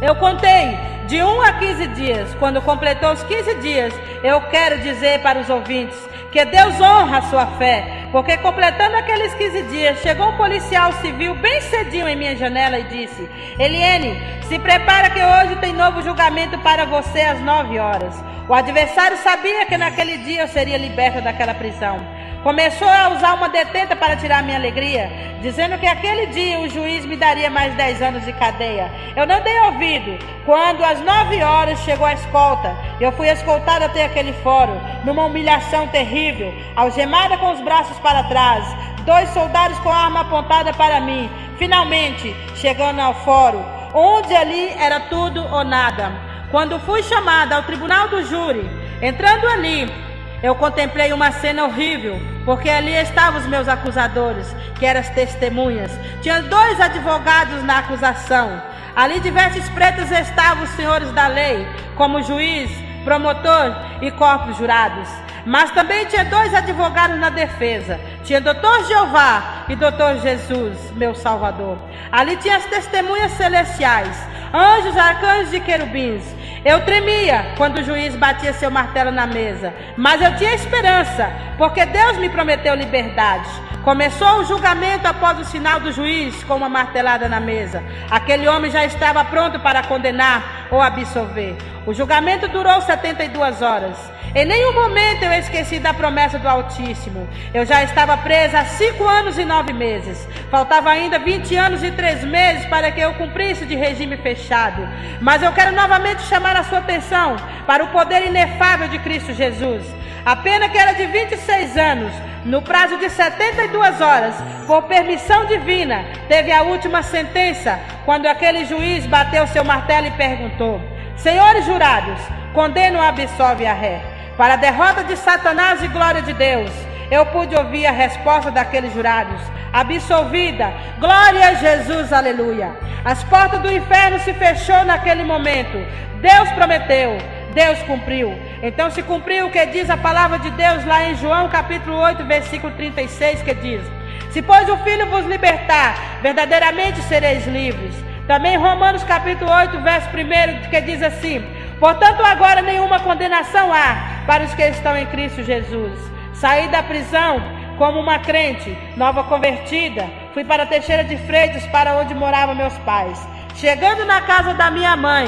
Eu contei de 1 a 15 dias. Quando completou os 15 dias, eu quero dizer para os ouvintes que Deus honra a sua fé, porque completando aqueles 15 dias, chegou um policial civil bem cedinho em minha janela e disse: Eliene, se prepara que hoje tem novo julgamento para você às 9 horas. O adversário sabia que naquele dia eu seria liberta daquela prisão. Começou a usar uma detenta para tirar minha alegria, dizendo que aquele dia o juiz me daria mais 10 anos de cadeia. Eu não dei ouvido. Quando às 9 horas chegou a escolta, eu fui escoltada até aquele fórum, numa humilhação terrível, algemada com os braços para trás, 2 soldados com a arma apontada para mim. Finalmente, chegando ao fórum, onde ali era tudo ou nada. Quando fui chamada ao tribunal do júri, entrando ali, eu contemplei uma cena horrível, porque ali estavam os meus acusadores, que eram as testemunhas. Tinha 2 advogados na acusação. Ali de vestes pretas estavam os senhores da lei, como juiz, promotor e corpos jurados. Mas também tinha 2 advogados na defesa. Tinha Dr. Jeová e Dr. Jesus, meu Salvador. Ali tinha as testemunhas celestiais, anjos, arcanjos e querubins. Eu tremia quando o juiz batia seu martelo na mesa, mas eu tinha esperança, porque Deus me prometeu liberdade. Começou o julgamento após o sinal do juiz com uma martelada na mesa. Aquele homem já estava pronto para condenar ou absolver. O julgamento durou 72 horas. Em nenhum momento eu esqueci da promessa do Altíssimo. Eu já estava presa há 5 anos e 9 meses. Faltava ainda 20 anos e 3 meses para que eu cumprisse de regime fechado. Mas eu quero novamente chamar a sua atenção para o poder inefável de Cristo Jesus. A pena que era de 26 anos, no prazo de 72 horas, por permissão divina, teve a última sentença, quando aquele juiz bateu seu martelo e perguntou: Senhores jurados, condeno ou absolve a ré? Para a derrota de Satanás e glória de Deus, eu pude ouvir a resposta daqueles jurados: absolvida, glória a Jesus, aleluia. As portas do inferno se fechou naquele momento. Deus prometeu, Deus cumpriu. Então se cumpriu o que diz a palavra de Deus lá em João capítulo 8, versículo 36, que diz: Se pois o Filho vos libertar, verdadeiramente sereis livres. Também Romanos capítulo 8, verso 1, que diz assim: Portanto agora nenhuma condenação há para os que estão em Cristo Jesus. Saí da prisão como uma crente, nova convertida. Fui para Teixeira de Freitas, para onde moravam meus pais. Chegando na casa da minha mãe,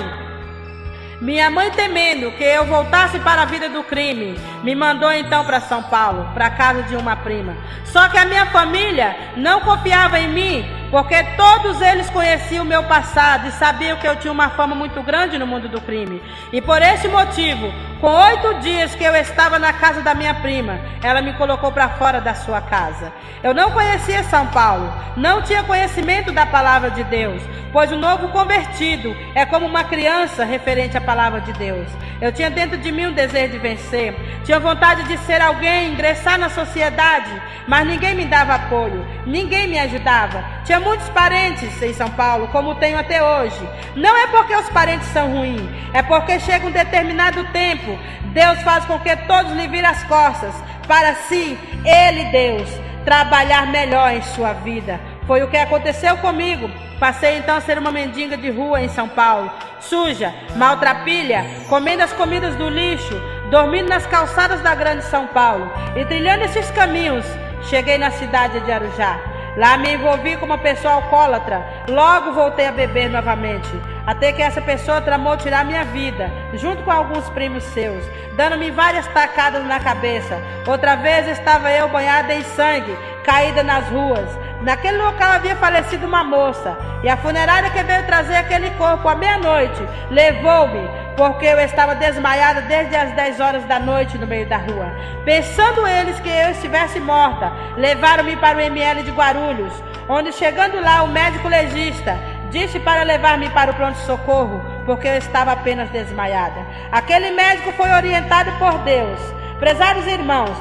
temendo que eu voltasse para a vida do crime, me mandou então para São Paulo, para a casa de uma prima. Só que a minha família não confiava em mim, porque todos eles conheciam o meu passado e sabiam que eu tinha uma fama muito grande no mundo do crime. E por esse motivo, com 8 dias que eu estava na casa da minha prima, ela me colocou para fora da sua casa. Eu não conhecia São Paulo, não tinha conhecimento da palavra de Deus, pois o novo convertido é como uma criança referente à palavra de Deus. Eu tinha dentro de mim um desejo de vencer, tinha vontade de ser alguém, ingressar na sociedade, mas ninguém me dava apoio, ninguém me ajudava. Tinha muitos parentes em São Paulo, como tenho até hoje. Não é porque os parentes são ruins, é porque chega um determinado tempo, Deus faz com que todos lhe virem as costas, para si, Ele, Deus, trabalhar melhor em sua vida. Foi o que aconteceu comigo. Passei então a ser uma mendiga de rua em São Paulo, suja, maltrapilha, comendo as comidas do lixo, dormindo nas calçadas da grande São Paulo. E trilhando esses caminhos, cheguei na cidade de Arujá. Lá me envolvi com uma pessoa alcoólatra. Logo voltei a beber novamente, até que essa pessoa tramou tirar minha vida, junto com alguns primos seus, dando-me várias tacadas na cabeça. Outra vez estava eu banhada em sangue, caída nas ruas. Naquele local havia falecido uma moça, e a funerária que veio trazer aquele corpo à meia-noite levou-me, porque eu estava desmaiada desde as 10 horas da noite no meio da rua. Pensando eles que eu estivesse morta, levaram-me para o ML de Guarulhos, onde, chegando lá, o médico legista disse para levar-me para o pronto-socorro, porque eu estava apenas desmaiada. Aquele médico foi orientado por Deus. Prezados irmãos,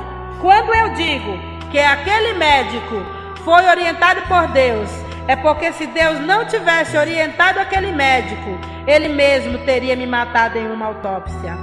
quando eu digo que aquele médico foi orientado por Deus, é porque se Deus não tivesse orientado aquele médico, ele mesmo teria me matado em uma autópsia.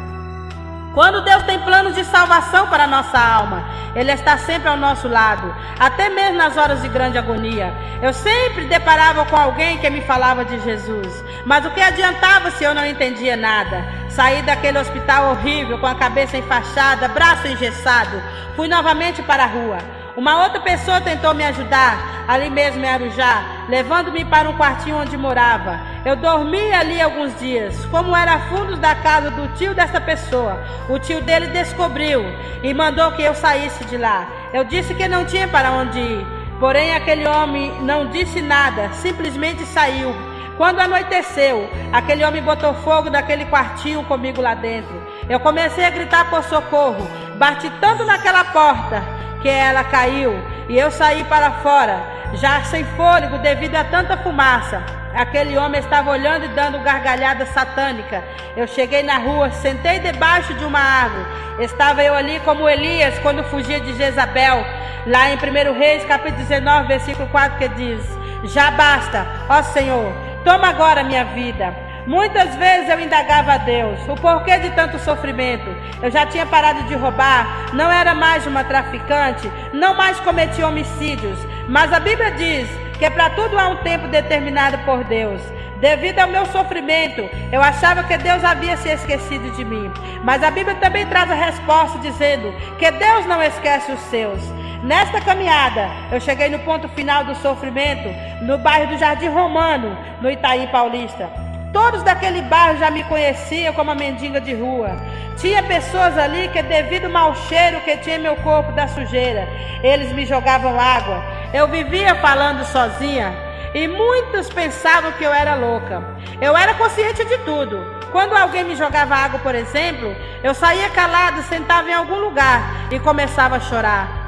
Quando Deus tem planos de salvação para a nossa alma, Ele está sempre ao nosso lado, até mesmo nas horas de grande agonia. Eu sempre deparava com alguém que me falava de Jesus, mas o que adiantava se eu não entendia nada? Saí daquele hospital horrível, com a cabeça enfaixada, braço engessado, fui novamente para a rua. Uma outra pessoa tentou me ajudar, ali mesmo em Arujá, levando-me para um quartinho onde morava. Eu dormi ali alguns dias, como era fundos da casa do tio dessa pessoa. O tio dele descobriu e mandou que eu saísse de lá. Eu disse que não tinha para onde ir, porém aquele homem não disse nada, simplesmente saiu. Quando anoiteceu, aquele homem botou fogo naquele quartinho comigo lá dentro. Eu comecei a gritar por socorro, bati tanto naquela porta que ela caiu, e eu saí para fora, já sem fôlego devido a tanta fumaça. Aquele homem estava olhando e dando gargalhada satânica. Eu cheguei na rua, sentei debaixo de uma árvore. Estava eu ali como Elias quando fugia de Jezabel, lá em 1 Reis, capítulo 19, versículo 4, que diz: já basta, ó Senhor, toma agora a minha vida. Muitas vezes eu indagava a Deus o porquê de tanto sofrimento. Eu já tinha parado de roubar, não era mais uma traficante, não mais cometia homicídios. Mas a Bíblia diz que para tudo há um tempo determinado por Deus. Devido ao meu sofrimento, eu achava que Deus havia se esquecido de mim. Mas a Bíblia também traz a resposta dizendo que Deus não esquece os seus. Nesta caminhada, eu cheguei no ponto final do sofrimento, no bairro do Jardim Romano, no Itaim Paulista. Todos daquele bairro já me conheciam como a mendiga de rua. Tinha pessoas ali que, devido ao mau cheiro que tinha em meu corpo da sujeira, eles me jogavam água. Eu vivia falando sozinha e muitos pensavam que eu era louca. Eu era consciente de tudo. Quando alguém me jogava água, por exemplo, eu saía calado, sentava em algum lugar e começava a chorar.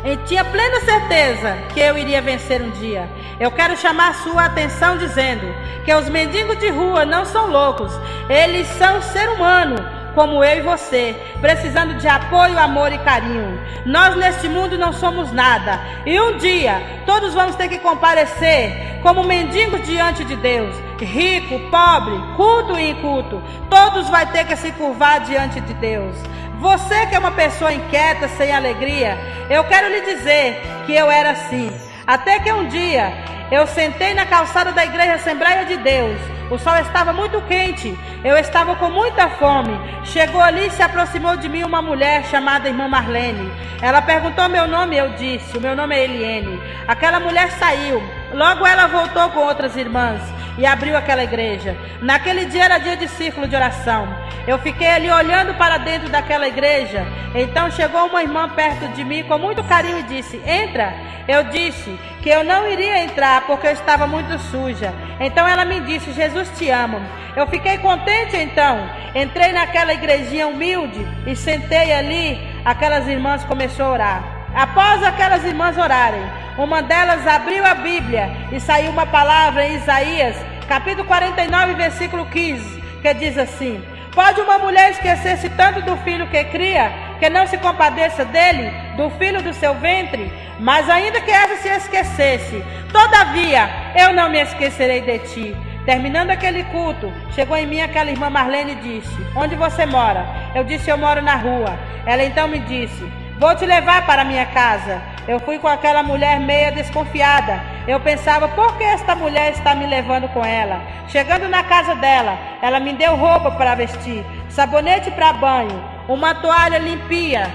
E tinha plena certeza que eu iria vencer um dia. Eu quero chamar sua atenção dizendo que os mendigos de rua não são loucos. Eles são ser humano, como eu e você, precisando de apoio, amor e carinho. Nós neste mundo não somos nada. E um dia todos vamos ter que comparecer como mendigos diante de Deus. Rico, pobre, culto e inculto, todos vão ter que se curvar diante de Deus. Você que é uma pessoa inquieta, sem alegria, eu quero lhe dizer que eu era assim. Até que um dia eu sentei na calçada da igreja Assembleia de Deus. O sol estava muito quente, eu estava com muita fome. Chegou ali e se aproximou de mim uma mulher chamada irmã Marlene. Ela perguntou meu nome e eu disse: o meu nome é Eliene. Aquela mulher saiu, logo ela voltou com outras irmãs. e abriu aquela igreja. Naquele dia era dia de círculo de oração. Eu fiquei ali olhando para dentro daquela igreja. Então chegou uma irmã perto de mim com muito carinho e disse: entra. Eu disse que eu não iria entrar porque eu estava muito suja. Então ela me disse: Jesus te ama. Eu fiquei contente então. Entrei naquela igrejinha humilde e sentei ali. Aquelas irmãs começaram a orar. Após aquelas irmãs orarem, uma delas abriu a Bíblia e saiu uma palavra em Isaías, capítulo 49, versículo 15, que diz assim: pode uma mulher esquecer-se tanto do filho que cria, que não se compadeça dele, do filho do seu ventre? Mas ainda que essa se esquecesse, todavia eu não me esquecerei de ti. Terminando aquele culto, chegou em mim aquela irmã Marlene e disse: onde você mora? Eu disse: eu moro na rua. Ela então me disse: vou te levar para a minha casa. Eu fui com aquela mulher meia desconfiada. Eu pensava: por que esta mulher está me levando com ela? Chegando na casa dela, ela me deu roupa para vestir, sabonete para banho, uma toalha limpia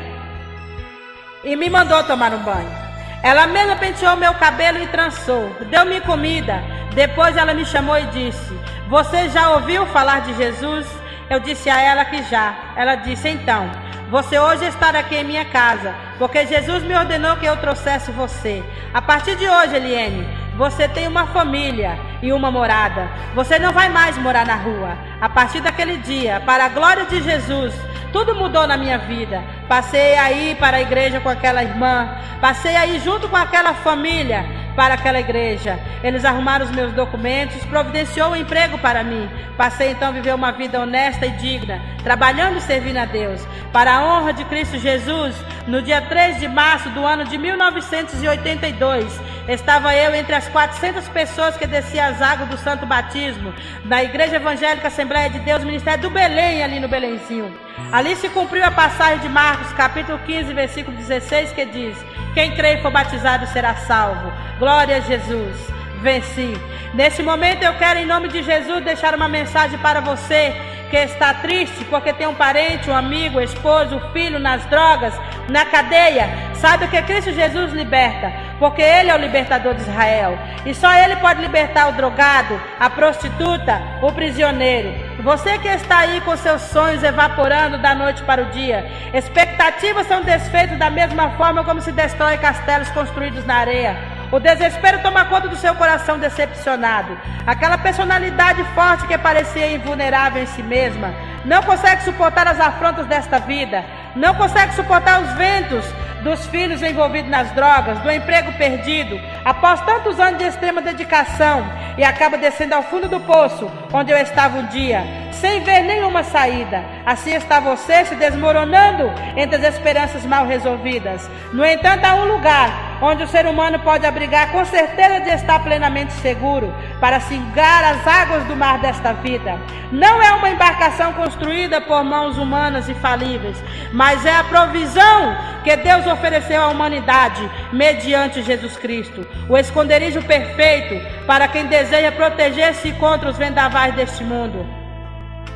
e me mandou tomar um banho. Ela mesma penteou meu cabelo e trançou, deu-me comida. Depois ela me chamou e disse: você já ouviu falar de Jesus? Eu disse a ela que já. Ela disse: então, você hoje está aqui em minha casa, porque Jesus me ordenou que eu trouxesse você. A partir de hoje, Eliene, você tem uma família e uma morada. Você não vai mais morar na rua. A partir daquele dia, para a glória de Jesus, tudo mudou na minha vida. Passei aí para a igreja com aquela irmã. Passei aí junto com aquela família para aquela igreja. Eles arrumaram os meus documentos, providenciou um emprego para mim. Passei então a viver uma vida honesta e digna, trabalhando e servindo a Deus. Para a honra de Cristo Jesus, no dia 3 de março do ano de 1982, estava eu entre as 400 pessoas que desciam as águas do Santo Batismo, na Igreja Evangélica Assembleia de Deus, Ministério do Belém, ali no Belenzinho. Ali se cumpriu a passagem de Marcos, capítulo 15, versículo 16, que diz: quem crê e for batizado será salvo. Glória a Jesus. Venci. Nesse momento eu quero, em nome de Jesus, deixar uma mensagem para você que está triste porque tem um parente, um amigo, um esposo, um filho nas drogas, na cadeia. Saiba que Cristo Jesus liberta, porque Ele é o libertador de Israel. E só Ele pode libertar o drogado, a prostituta, o prisioneiro. Você que está aí com seus sonhos evaporando da noite para o dia, expectativas são desfeitas da mesma forma como se destrói castelos construídos na areia. O desespero toma conta do seu coração decepcionado. Aquela personalidade forte que parecia invulnerável em si mesma não consegue suportar as afrontas desta vida, não consegue suportar os ventos dos filhos envolvidos nas drogas, do emprego perdido, após tantos anos de extrema dedicação, e acaba descendo ao fundo do poço, onde eu estava um dia, sem ver nenhuma saída. Assim está você se desmoronando entre as esperanças mal resolvidas. No entanto, há um lugar onde o ser humano pode abrigar com certeza de estar plenamente seguro para singar as águas do mar desta vida. Não é uma embarcação construída por mãos humanas e falíveis, mas é a provisão que Deus ofereceu à humanidade mediante Jesus Cristo, o esconderijo perfeito para quem deseja proteger-se contra os vendavais deste mundo.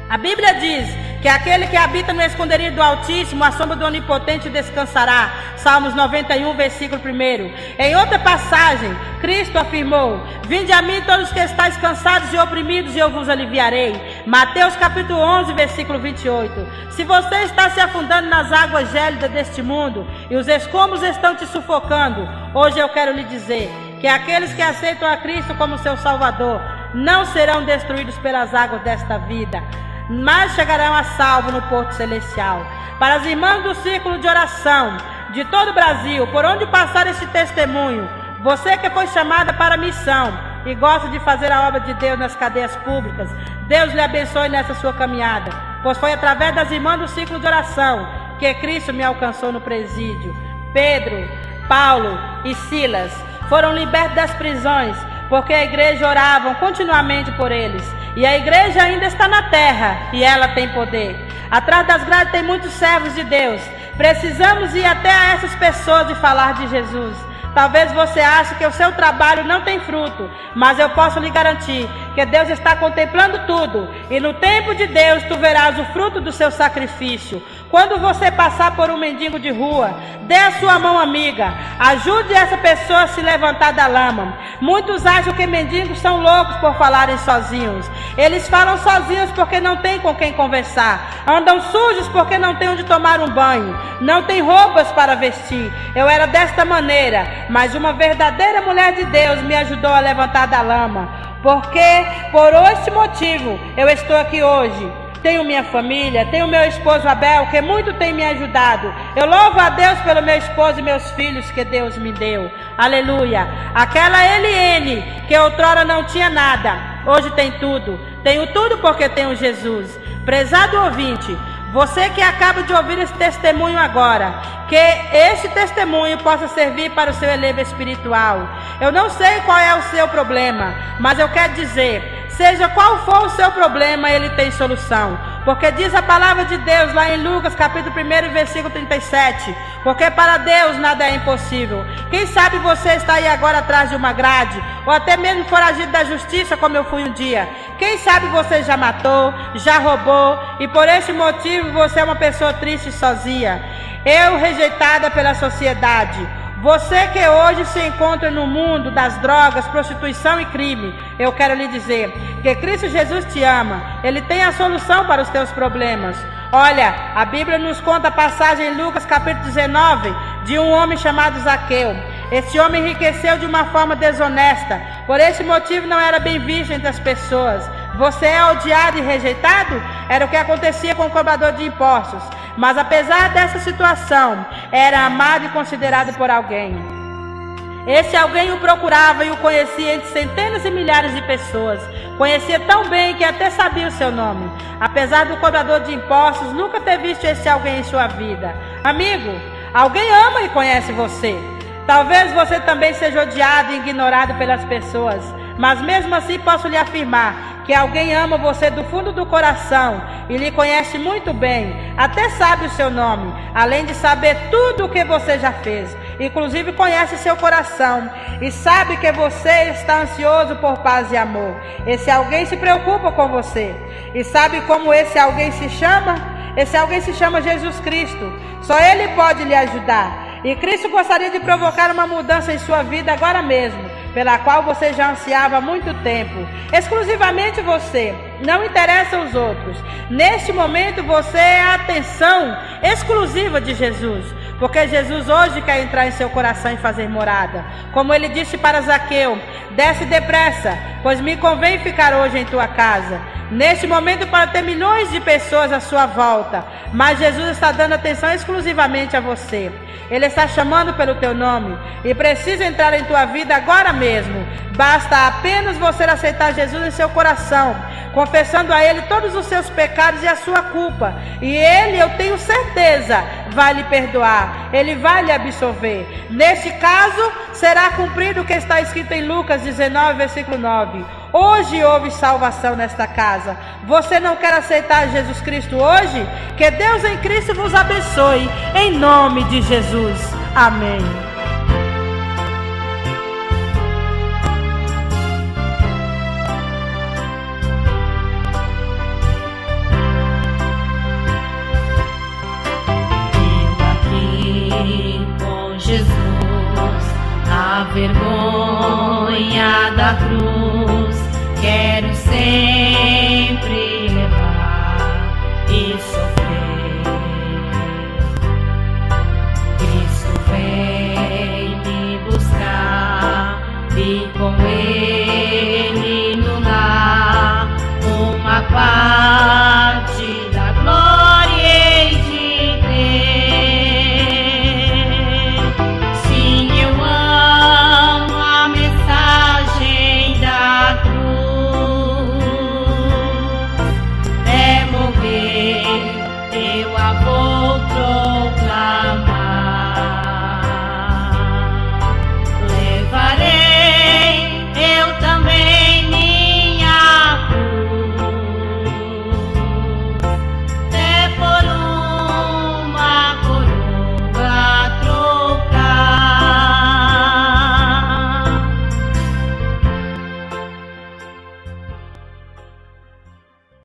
A Bíblia diz que aquele que habita no esconderijo do Altíssimo, a sombra do Onipotente descansará. Salmos 91, versículo 1. Em outra passagem, Cristo afirmou: vinde a mim todos que estáis cansados e oprimidos, e eu vos aliviarei. Mateus capítulo 11, versículo 28. Se você está se afundando nas águas gélidas deste mundo e os escombros estão te sufocando, hoje eu quero lhe dizer que aqueles que aceitam a Cristo como seu Salvador não serão destruídos pelas águas desta vida, mas chegarão a salvo no Porto Celestial. Para as irmãs do círculo de oração de todo o Brasil, por onde passar este testemunho, você que foi chamada para a missão e gosta de fazer a obra de Deus nas cadeias públicas, Deus lhe abençoe nessa sua caminhada, pois foi através das irmãs do círculo de oração que Cristo me alcançou no presídio. Pedro, Paulo e Silas foram libertos das prisões, porque a igreja orava continuamente por eles. E a igreja ainda está na terra, e ela tem poder. Atrás das grades tem muitos servos de Deus. Precisamos ir até a essas pessoas e falar de Jesus. Talvez você ache que o seu trabalho não tem fruto, mas eu posso lhe garantir que Deus está contemplando tudo, e no tempo de Deus tu verás o fruto do seu sacrifício. Quando você passar por um mendigo de rua, dê a sua mão amiga, ajude essa pessoa a se levantar da lama. Muitos acham que mendigos são loucos por falarem sozinhos. Eles falam sozinhos porque não têm com quem conversar, andam sujos porque não têm onde tomar um banho, não têm roupas para vestir. Eu era desta maneira, mas uma verdadeira mulher de Deus me ajudou a levantar da lama, porque por este motivo eu estou aqui hoje. Tenho minha família, tenho meu esposo Abel, que muito tem me ajudado. Eu louvo a Deus pelo meu esposo e meus filhos que Deus me deu. Aleluia. Aquela Eliene, que outrora não tinha nada, hoje tem tudo. Tenho tudo porque tenho Jesus. Prezado ouvinte, você que acaba de ouvir esse testemunho agora, que este testemunho possa servir para o seu elevo espiritual. Eu não sei qual é o seu problema, mas eu quero dizer, seja qual for o seu problema, ele tem solução. Porque diz a palavra de Deus lá em Lucas capítulo 1, versículo 37, porque para Deus nada é impossível. Quem sabe você está aí agora atrás de uma grade, ou até mesmo foragido da justiça, como eu fui um dia. Quem sabe você já matou, já roubou, e por esse motivo você é uma pessoa triste e sozinha. Eu rejeitada pela sociedade. Você que hoje se encontra no mundo das drogas, prostituição e crime, eu quero lhe dizer que Cristo Jesus te ama. Ele tem a solução para os teus problemas. Olha, a Bíblia nos conta a passagem em Lucas capítulo 19 de um homem chamado Zaqueu. Esse homem enriqueceu de uma forma desonesta, por esse motivo não era bem visto entre as pessoas. Você é odiado e rejeitado? Era o que acontecia com o cobrador de impostos. Mas apesar dessa situação, era amado e considerado por alguém. Esse alguém o procurava e o conhecia entre centenas e milhares de pessoas. Conhecia tão bem que até sabia o seu nome. Apesar do cobrador de impostos nunca ter visto esse alguém em sua vida. Amigo, alguém ama e conhece você. Talvez você também seja odiado e ignorado pelas pessoas, mas mesmo assim posso lhe afirmar que alguém ama você do fundo do coração e lhe conhece muito bem, até sabe o seu nome, além de saber tudo o que você já fez, inclusive conhece seu coração e sabe que você está ansioso por paz e amor. Esse alguém se preocupa com você. E sabe como esse alguém se chama? Esse alguém se chama Jesus Cristo. Só Ele pode lhe ajudar. E Cristo gostaria de provocar uma mudança em sua vida agora mesmo, pela qual você já ansiava há muito tempo. Exclusivamente você, não interessa os outros. Neste momento você é a atenção exclusiva de Jesus, porque Jesus hoje quer entrar em seu coração e fazer morada. Como ele disse para Zaqueu: desce depressa, pois me convém ficar hoje em tua casa. Neste momento pode ter milhões de pessoas à sua volta, mas Jesus está dando atenção exclusivamente a você. Ele está chamando pelo teu nome e precisa entrar em tua vida agora mesmo. Basta apenas você aceitar Jesus em seu coração, confessando a Ele todos os seus pecados e a sua culpa. E Ele, eu tenho certeza, vai lhe perdoar. Ele vai lhe absolver. Neste caso, será cumprido o que está escrito em Lucas 19, versículo 9. Hoje houve salvação nesta casa. Você não quer aceitar Jesus Cristo hoje? Que Deus em Cristo vos abençoe. Em nome de Jesus. Amém. Jesus, a vergonha da cruz, quero ser